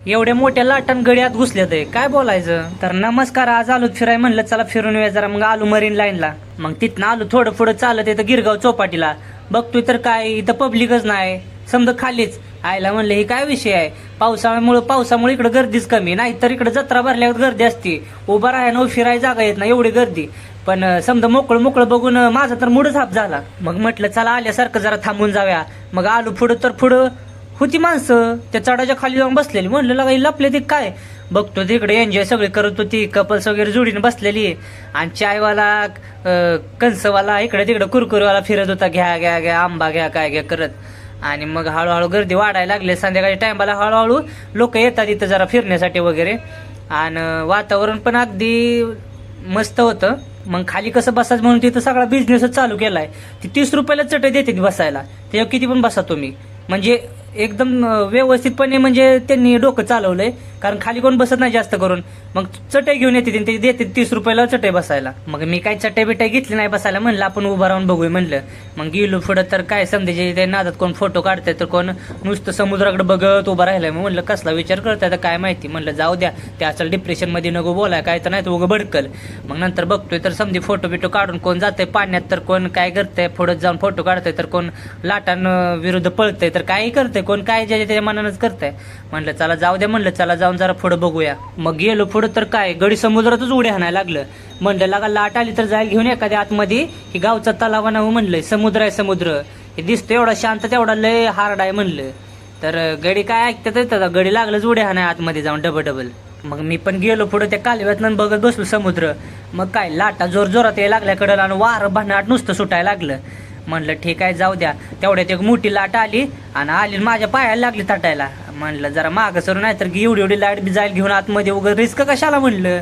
एवढ्या मोठ्या लाटान गड्यात घुसल्यात आहे, काय बोलायचं. तर नमस्कार, आज आलो फिराय म्हणलं चला फिरून येऊया जरा. मग आलो मरीन लाईनला. मग तिथनं आलो थोडं पुढं चालत येतं गिरगाव चौपाटीला. बघतोय तर काय इथं पब्लिकच नाही, समजा खालीच. आयला म्हणलं हे काय विषय आहे. पावसामुळे इकडे गर्दीच कमी, नाही तर इकडे जत्रा भरल्यावर गर्दी असते. उभा राहायला फिरायला जागा येत नाही एवढी गर्दी. पण समजा मोकळं बघून माझा तर मूडच हाप झाला. मग म्हटलं चला आल्यासारखं जरा थांबून जाऊया. मग आलो पुढं होती माणसं त्या चढाच्या खाली जाऊन बसलेली. म्हणलं लागा लपले ते काय. बघतो तिकडे एन्जॉय सगळे करत होती, कपल्स वगैरे जोडीने बसलेली. आणि चायवाला कंसवाला इकडे तिकडे कुरकुरवाला फिरत होता, घ्या आंबा घ्या काय घ्या करत. आणि मग हळूहळू गर्दी वाढायला लागली. संध्याकाळी टायमाला हळूहळू लोक येतात इथं जरा फिरण्यासाठी वगैरे. आणि वातावरण पण अगदी मस्त होतं. मग खाली कसं बसायचं म्हणून तिथं सगळा बिझनेसच चालू केलाय. ती 30 रुपयाला चटई देते ती बसायला. त्याच्यावर किती पण बसा तुम्ही, म्हणजे एकदम व्यवस्थितपणे म्हणजे त्यांनी डोकं चालवलंय. कारण खाली कोण बसत नाही जास्त करून. मग चटई घेऊन येते ते देते 30 रुपयाला चटई बसायला. मग मी काय चटई बिटाई घेतली नाही बसायला, म्हणलं आपण उभं राहून बघूया म्हणलं. मग गेलो पुढं तर काय समजायचे त्या नादात कोण फोटो काढताय तर कोण नुसतं समुद्राकडे बघत उभं राहिलंय. मग म्हणलं कसला विचार करताय तर काय माहिती. म्हणलं जाऊ द्या, ते असं डिप्रेशन मध्ये नको बोलाय काय तर नाही तर उगं भडकल. मग नंतर बघतोय तर समजे फोटो बिटो काढून कोण जातंय पाण्यात तर कोण काय करतंय, पुढे जाऊन फोटो काढतंय तर कोण लाटान विरुद्ध पळतंय तर काही करतंय, कोण काय ज्याच्या त्याच्या मनानंच करतंय. म्हणलं चला जाऊ द्या, म्हणलं चला जाऊन जरा पुढं बघूया. मग गेलो पुढं तर काय गडी समुद्रातच उड्या हाणायला लागलं. म्हणलं लागा लाट आली तर जायला घेऊन एखाद्या आतमध्ये. ही गावचा तलाव नाव म्हणलंय, समुद्र आहे समुद्र. हे दिसतं एवढा शांत तेवढा लय हार्ड आहे म्हणलं. तर गडी काय ऐकतात येतात, गडी लागलंच उड्या हाणाय आतमध्ये जाऊन डबल. मग मी पण गेलो पुढे त्या कालव्यातनं बघत बसलो समुद्र. मग काय लाटा जोरात यायला लागल्याकडं आणि वारं भानाट नुसतं सुटायला लागलं. म्हणलं ठीक आहे जाऊ द्या. तेवढ्यात एक मोठी लाट आली आणि माझ्या पायाला लागली तटायला. म्हणलं जरा मागं सरू, नाही तर एवढी लाट बी जाईल घेऊन आतमध्ये उगाच रिस्क कशाला म्हणलं.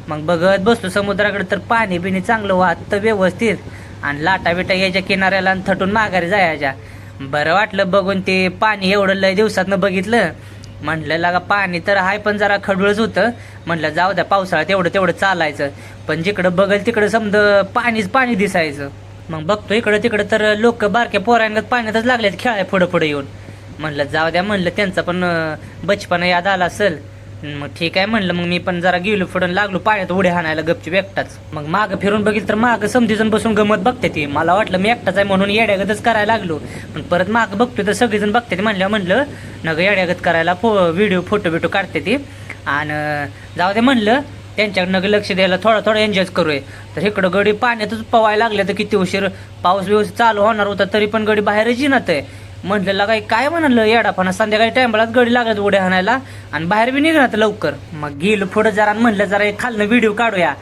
मग बघत बसलो समुद्राकडे तर पाणी बिणी चांगलं वाहतं व्यवस्थित. आणि लाटा बिटा यायच्या किनाऱ्याला आणि थटून माघारी जायच्या. बरं वाटलं बघून ते पाणी एवढं लय दिवसातनं बघितलं. म्हणलं लागा पाणी तर आहे पण जरा खडूळच होतं. म्हणलं जाऊ द्या पावसाळ्यात तेवढं चालायचं. पण जिकडं बघल तिकडं समजा पाणीच पाणी दिसायचं. मग बघतो इकडं तिकडं तर लोक बारक्या पोरांगत पाण्यातच लागलेत खेळाय पुढं येऊन. म्हणलं जाऊ द्या, म्हणलं त्यांचा पण बचपना याद आला असेल. मग ठीक आहे म्हणलं. मग मी पण जरा गेलो पुढं लागलो पाण्यात उड्या हाणायला गपचूप एकटाच. मग मागं फिरून बघितलं तर मागं समजीजण बसून गमत बघते ती. मला वाटलं मी एकटाच आहे म्हणून येड्यागतच करायला लागलो. पण परत मागं बघतोय तर सगळेजण बघते ती. म्हणलं नग येड्यागत करायला व्हिडिओ फोटो बिटो काढते ती. आणि जाऊ दे म्हणलं त्यांच्याकडनं लक्ष द्यायला थोडा एन्जॉय करूया. तर इकडं गडी पाण्यातच पवायला लागले. तर किती उशीर पाऊस व्यवस्थित चालू होणार होता तरी पण गडी बाहेरच येणार आहे. म्हटलं लागा काय म्हणाल येडापणा, संध्याकाळी टायमालाच गडी लागत उड्या हाणायला आणि बाहेर बी निघणार लवकर. मग गेलो पुढं जरा म्हणलं जरा एक खालनं व्हिडिओ काढूया.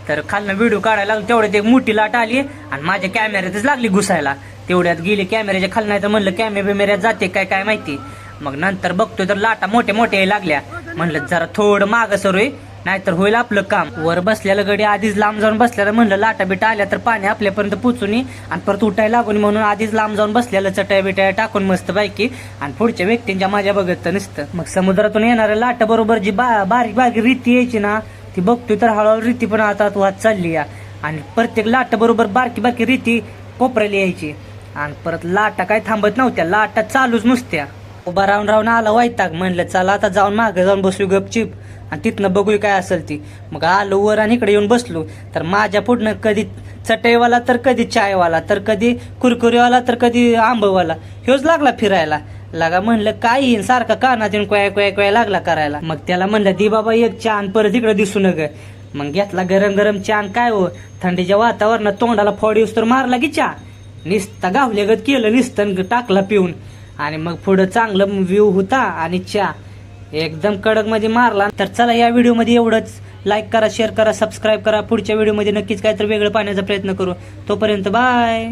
तर खालनं व्हिडिओ काढायला लागलो तेवढ्यात एक मोठी लाट आली आणि माझ्या कॅमेऱ्यातच लागली घुसायला. तेवढ्यात गेली कॅमेऱ्याच्या खाली, नाही तर म्हणलं कॅमेऱ्यात जाते काय माहिती. मग नंतर बघतोय तर लाटा मोठ्या लागल्या. म्हणलं जरा थोडं मागं सरूय नाहीतर होईल आपलं काम. वर बसलेलं गडी आधीच लांब जाऊन बसलेलं. म्हणलं लाटा बिटा आल्या तर पाणी आपल्यापर्यंत पोचून आणि परत उठायला लागून म्हणून आधीच लांब जाऊन बसलेलं चटया बिटाया टाकून मस्त पैकी. आणि पुढच्या व्यक्तींच्या माझ्या बघत नसतं. मग समुद्रातून येणाऱ्या लाटा बरोबर जी बारीक रीती यायची ना ती बघतोय तर हळूहळू रीती पण आता वाहत चालली या. आणि प्रत्येक लाटा बरोबर बारकी रीती कोपऱ्याला यायची. आणि परत लाटा काय थांबत नव्हत्या, लाटा चालूच नुसत्या. उभा राहून आला वैताग. म्हणलं चला आता जाऊन मागे जाऊन बसू गपचिप आणि तिथनं बघूया काय असेल ती. मग आलो वर आणि इकडे येऊन बसलो. तर माझ्या पुढनं कधी चटईवाला तर कधी चायवाला तर कधी कुरकुरीवाला तर कधी आंबवाला ह्योच लागला फिरायला. लागा म्हणलं काय येईन सारखा कानात येऊन क्वया लागला करायला. मग त्याला म्हणलं दी बाबा एक चहा परत इकडे दिसू नग. मग घेतला गरम चहा. काय हो थंडीच्या वातावरणात तोंडाला फोड येऊस तर मारला की चहा. निसता गावल्यागत केलं निसतं टाकला पिऊन. आणि मग पुढं चांगलं व्ह्यू होता आणि चहा एकदम कडक मध्ये मारला. तर चला या व्हिडिओमध्ये एवढंच. लाईक करा, शेअर करा, सबस्क्राईब करा. पुढच्या व्हिडिओमध्ये नक्कीच काहीतरी वेगळं पाहण्याचा प्रयत्न करू. तोपर्यंत बाय.